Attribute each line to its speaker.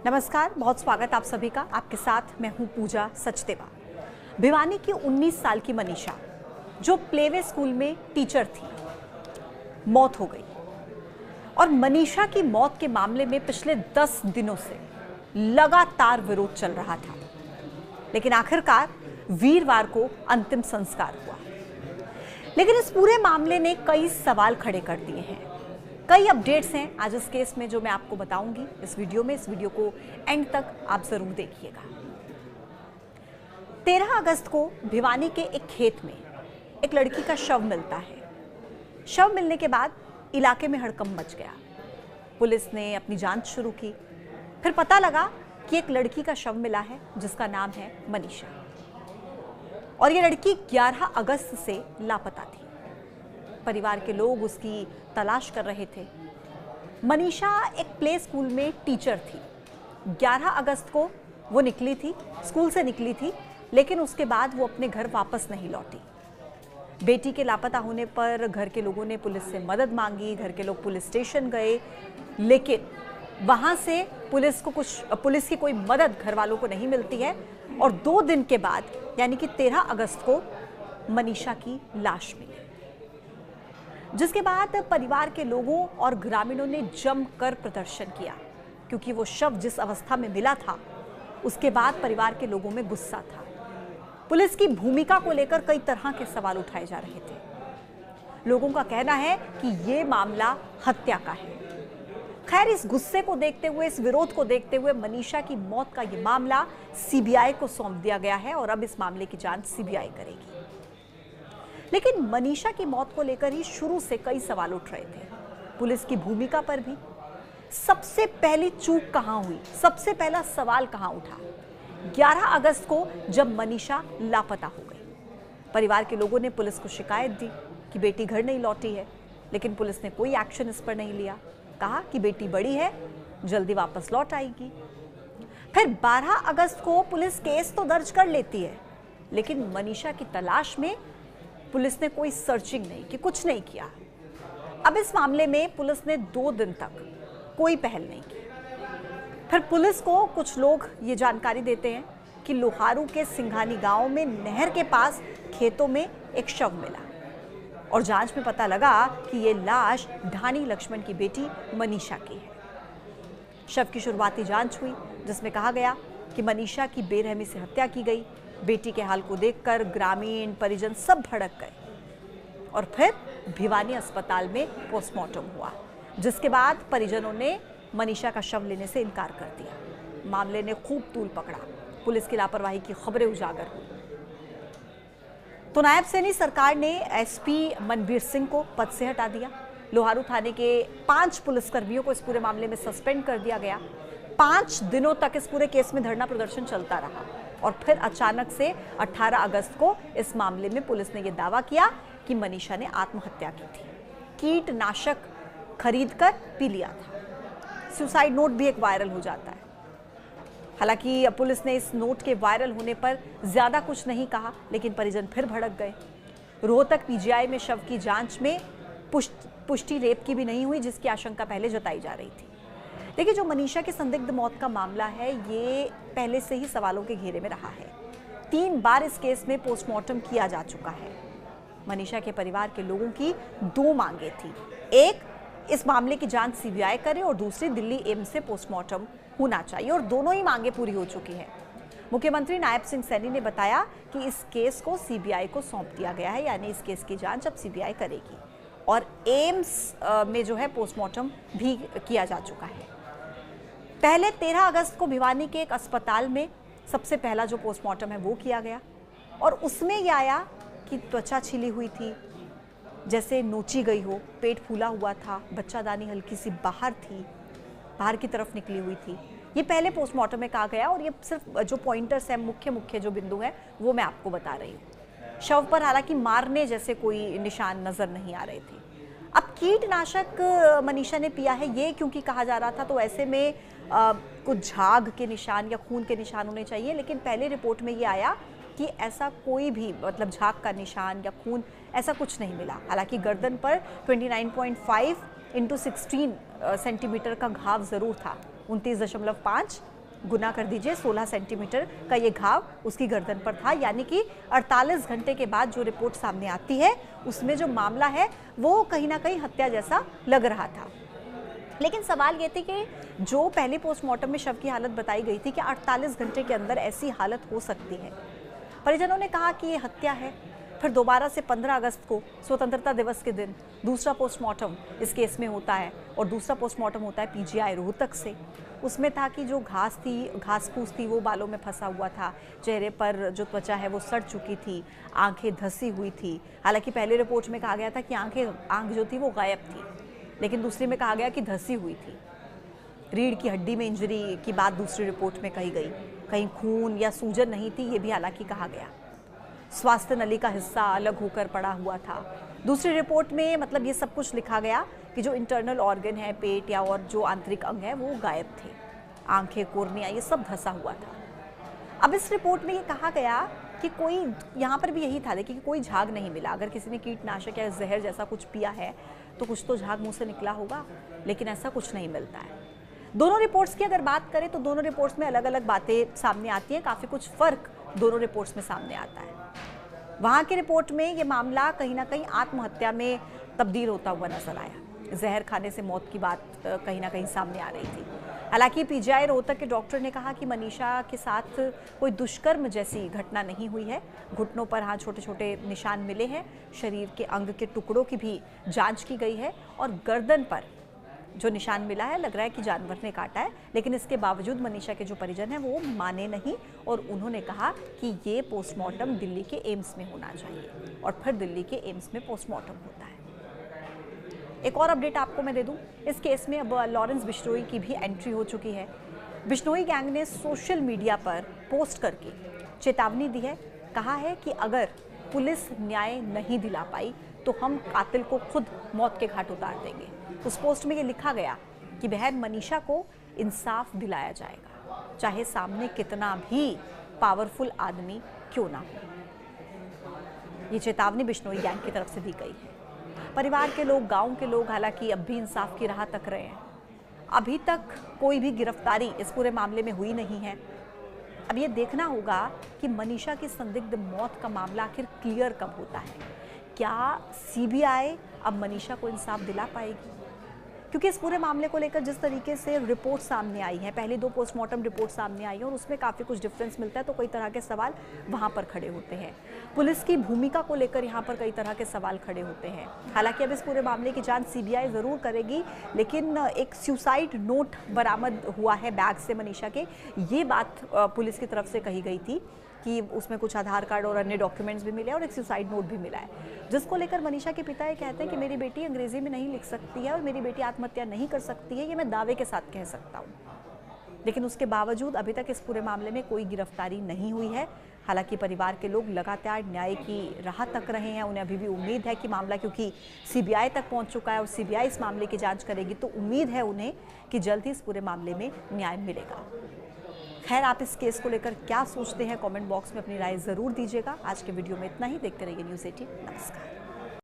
Speaker 1: नमस्कार, बहुत स्वागत आप सभी का। आपके साथ मैं हूं पूजा सचदेवा। भिवानी की 19 साल की मनीषा, जो प्लेवे स्कूल में टीचर थी, मौत हो गई। और मनीषा की मौत के मामले में पिछले 10 दिनों से लगातार विरोध चल रहा था, लेकिन आखिरकार वीरवार को अंतिम संस्कार हुआ। लेकिन इस पूरे मामले ने कई सवाल खड़े कर दिए हैं। कई अपडेट्स हैं आज इस केस में जो मैं आपको बताऊंगी इस वीडियो में। इस वीडियो को एंड तक आप जरूर देखिएगा। 13 अगस्त को भिवानी के एक खेत में एक लड़की का शव मिलता है। शव मिलने के बाद इलाके में हड़कंप मच गया। पुलिस ने अपनी जांच शुरू की। फिर पता लगा कि एक लड़की का शव मिला है जिसका नाम है मनीषा, और ये लड़की 11 अगस्त से लापता थी। परिवार के लोग उसकी तलाश कर रहे थे। मनीषा एक प्ले स्कूल में टीचर थी। 11 अगस्त को वो निकली थी, स्कूल से निकली थी, लेकिन उसके बाद वो अपने घर वापस नहीं लौटी। बेटी के लापता होने पर घर के लोगों ने पुलिस से मदद मांगी। घर के लोग पुलिस स्टेशन गए, लेकिन वहां से पुलिस की कोई मदद घर वालों को नहीं मिलती है। और 2 दिन के बाद यानी कि 13 अगस्त को मनीषा की लाश मिली, जिसके बाद परिवार के लोगों और ग्रामीणों ने जमकर प्रदर्शन किया, क्योंकि वो शव जिस अवस्था में मिला था उसके बाद परिवार के लोगों में गुस्सा था। पुलिस की भूमिका को लेकर कई तरह के सवाल उठाए जा रहे थे। लोगों का कहना है कि ये मामला हत्या का है। खैर, इस गुस्से को देखते हुए, इस विरोध को देखते हुए मनीषा की मौत का ये मामला सीबीआई को सौंप दिया गया है और अब इस मामले की जांच सीबीआई करेगी। लेकिन मनीषा की मौत को लेकर ही शुरू से कई सवाल उठ रहे थे। पुलिस की भूमिका पर भी। सबसे पहली चूक कहां हुई, सबसे पहला सवाल कहां उठा? 11 अगस्त को जब मनीषा लापता हो गई, परिवार के लोगों ने पुलिस को शिकायत दी कि बेटी घर नहीं लौटी है, लेकिन पुलिस ने कोई एक्शन इस पर नहीं लिया। कहा कि बेटी बड़ी है, जल्दी वापस लौट आएगी। फिर 12 अगस्त को पुलिस केस तो दर्ज कर लेती है, लेकिन मनीषा की तलाश में पुलिस ने कोई सर्चिंग नहीं की, कुछ नहीं किया। अब इस मामले में पुलिस ने 2 दिन तक कोई पहल नहीं की। फिर पुलिस को कुछ लोग ये जानकारी देते हैं कि लोहारू के सिंघानी गांव में नहर के पास खेतों में एक शव मिला, और जांच में पता लगा कि ये लाश ढानी लक्ष्मण की बेटी मनीषा की है। शव की शुरुआती जांच हुई, जिसमें कहा गया कि मनीषा की बेरहमी से हत्या की गई। बेटी के हाल को देखकर ग्रामीण परिजन सब भड़क गए, और फिर भिवानी अस्पताल में पोस्टमार्टम हुआ, जिसके बाद परिजनों ने मनीषा का शव लेने से इनकार कर दिया। मामले ने खूब तूल पकड़ा। पुलिस की लापरवाही की खबरें उजागर हुई। तो नायब सैनी सरकार ने एसपी मनवीर सिंह को पद से हटा दिया। लोहारू थाने के 5 पुलिसकर्मियों को इस पूरे मामले में सस्पेंड कर दिया गया। 5 दिनों तक इस पूरे केस में धरना प्रदर्शन चलता रहा, और फिर अचानक से 18 अगस्त को इस मामले में पुलिस ने यह दावा किया कि मनीषा ने आत्महत्या की थी। कीटनाशक खरीदकर पी लिया था। सुसाइड नोट भी एक वायरल हो जाता है। हालांकि पुलिस ने इस नोट के वायरल होने पर ज्यादा कुछ नहीं कहा, लेकिन परिजन फिर भड़क गए। रोहतक पीजीआई में शव की जांच में पुष्टि रेप की भी नहीं हुई, जिसकी आशंका पहले जताई जा रही थी। देखिए, जो मनीषा की संदिग्ध मौत का मामला है, ये पहले से ही सवालों के घेरे में रहा है। 3 बार इस केस में पोस्टमार्टम किया जा चुका है। मनीषा के परिवार के लोगों की 2 मांगे थी। एक, इस मामले की जांच सीबीआई करे, और दूसरी, दिल्ली एम्स से पोस्टमार्टम होना चाहिए, और दोनों ही मांगे पूरी हो चुकी हैं। मुख्यमंत्री नायब सिंह सैनी ने बताया कि इस केस को सीबीआई को सौंप दिया गया है, यानी इस केस की जांच अब सीबीआई करेगी, और एम्स में जो है पोस्टमार्टम भी किया जा चुका है। पहले 13 अगस्त को भिवानी के एक अस्पताल में सबसे पहला जो पोस्टमार्टम है वो किया गया, और उसमें यह आया कि त्वचा छिली हुई थी, जैसे नोची गई हो, पेट फूला हुआ था, बच्चादानी हल्की सी बाहर थी, बाहर की तरफ निकली हुई थी। ये पहले पोस्टमार्टम में कहा गया, और ये सिर्फ जो पॉइंटर्स हैं, मुख्य जो बिंदु हैं, वो मैं आपको बता रही हूँ। शव पर हालांकि मारने जैसे कोई निशान नजर नहीं आ रहे थे। अब कीटनाशक मनीषा ने पिया है ये क्योंकि कहा जा रहा था, तो ऐसे में कुछ झाग के निशान या खून के निशान होने चाहिए, लेकिन पहले रिपोर्ट में ये आया कि ऐसा कोई भी मतलब झाग का निशान या खून ऐसा कुछ नहीं मिला। हालांकि गर्दन पर 29.5 × 16 सेंटीमीटर का घाव जरूर था, 29.5 गुना कर दीजिए 16 सेंटीमीटर का ये घाव उसकी गर्दन पर था। यानी कि 48 घंटे के बाद जो रिपोर्ट सामने आती है उसमें जो मामला है वो कहीं ना कहीं हत्या जैसा लग रहा था। लेकिन सवाल ये थे कि जो पहले पोस्टमार्टम में शव की हालत बताई गई थी कि 48 घंटे के अंदर ऐसी हालत हो सकती है। परिजनों ने कहा कि ये हत्या है। फिर दोबारा से 15 अगस्त को स्वतंत्रता दिवस के दिन दूसरा पोस्टमार्टम इस केस में होता है और दूसरा पोस्टमार्टम होता है पीजीआई रोहतक से। उसमें था कि जो घास फूस थी वो बालों में फंसा हुआ था, चेहरे पर जो त्वचा है वो सड़ चुकी थी, आंखें धसी हुई थी। हालांकि पहले रिपोर्ट में कहा गया था कि आंख जो थी वो गायब थी, लेकिन दूसरी में कहा गया कि धसी हुई थी। रीढ़ की हड्डी में इंजरी की बात दूसरी रिपोर्ट में कही गई। कहीं खून या सूजन नहीं थी, ये भी हालांकि कहा गया। स्वास्थ्य नली का हिस्सा अलग होकर पड़ा हुआ था। दूसरी रिपोर्ट में मतलब ये सब कुछ लिखा गया कि जो इंटरनल ऑर्गन है, पेट या और जो आंतरिक अंग है वो गायब थे। आंखें, कोर्निया ये सब धंसा हुआ था। अब इस रिपोर्ट में ये कहा गया कि कोई, यहाँ पर भी यही था देखिए कि कोई झाग नहीं मिला। अगर किसी ने कीटनाशक या जहर जैसा कुछ पिया है तो कुछ तो झाग मुंह से निकला होगा, लेकिन ऐसा कुछ नहीं मिलता है। दोनों रिपोर्ट्स की अगर बात करें तो दोनों रिपोर्ट्स में अलग अलग बातें सामने आती हैं। काफ़ी कुछ फ़र्क दोनों रिपोर्ट्स में सामने आता है। वहाँ की रिपोर्ट में ये मामला कहीं ना कहीं आत्महत्या में तब्दील होता हुआ नजर आया। जहर खाने से मौत की बात कहीं ना कहीं सामने आ रही थी। हालांकि पीजीआई रोहतक के डॉक्टर ने कहा कि मनीषा के साथ कोई दुष्कर्म जैसी घटना नहीं हुई है। घुटनों पर हाँ छोटे छोटे निशान मिले हैं। शरीर के अंग के टुकड़ों की भी जांच की गई है और गर्दन पर जो निशान मिला है लग रहा है कि जानवर ने काटा है। लेकिन इसके बावजूद मनीषा के जो परिजन हैं वो माने नहीं और उन्होंने कहा कि ये पोस्टमार्टम दिल्ली के एम्स में होना चाहिए और फिर दिल्ली के एम्स में पोस्टमार्टम होता है। एक और अपडेट आपको मैं दे दूं, इस केस में अब लॉरेंस बिश्नोई की भी एंट्री हो चुकी है। बिश्नोई गैंग ने सोशल मीडिया पर पोस्ट करके चेतावनी दी है। कहा है कि अगर पुलिस न्याय नहीं दिला पाई तो हम कातिल को खुद मौत के घाट उतार देंगे। उस पोस्ट में ये लिखा गया कि बहन मनीषा को इंसाफ दिलाया जाएगा, चाहे सामने कितना भी पावरफुल आदमी क्यों ना हो। ये चेतावनी बिश्नोई गैंग की तरफ से दी गई है। परिवार के लोग, गांव के लोग हालांकि अब भी इंसाफ की राह तक रहे हैं। अभी तक कोई भी गिरफ्तारी इस पूरे मामले में हुई नहीं है। अब ये देखना होगा कि मनीषा की संदिग्ध मौत का मामला आखिर क्लियर कब होता है। क्या सीबीआई अब मनीषा को इंसाफ दिला पाएगी? क्योंकि इस पूरे मामले को लेकर जिस तरीके से रिपोर्ट सामने आई है, पहले 2 पोस्टमार्टम रिपोर्ट सामने आई है और उसमें काफ़ी कुछ डिफरेंस मिलता है, तो कई तरह के सवाल वहाँ पर खड़े होते हैं। पुलिस की भूमिका को लेकर यहाँ पर कई तरह के सवाल खड़े होते हैं। हालांकि अब इस पूरे मामले की जांच सीबीआई ज़रूर करेगी, लेकिन एक सुसाइड नोट बरामद हुआ है बैग से मनीषा के। ये बात पुलिस की तरफ से कही गई थी कि उसमें कुछ आधार कार्ड और अन्य डॉक्यूमेंट्स भी मिले और एक सुसाइड नोट भी मिला है, जिसको लेकर मनीषा के पिता ये कहते हैं कि मेरी बेटी अंग्रेजी में नहीं लिख सकती है और मेरी बेटी आत्महत्या नहीं कर सकती है, ये मैं दावे के साथ कह सकता हूँ। लेकिन उसके बावजूद अभी तक इस पूरे मामले में कोई गिरफ्तारी नहीं हुई है। हालांकि परिवार के लोग लगातार न्याय की राह तक रहे हैं। उन्हें अभी भी उम्मीद है कि मामला क्योंकि सीबीआई तक पहुंच चुका है और सीबीआई इस मामले की जांच करेगी, तो उम्मीद है उन्हें कि जल्द ही इस पूरे मामले में न्याय मिलेगा। खैर, आप इस केस को लेकर क्या सोचते हैं, कमेंट बॉक्स में अपनी राय जरूर दीजिएगा। आज के वीडियो में इतना ही। देखते रहिए न्यूज़ 18। नमस्कार।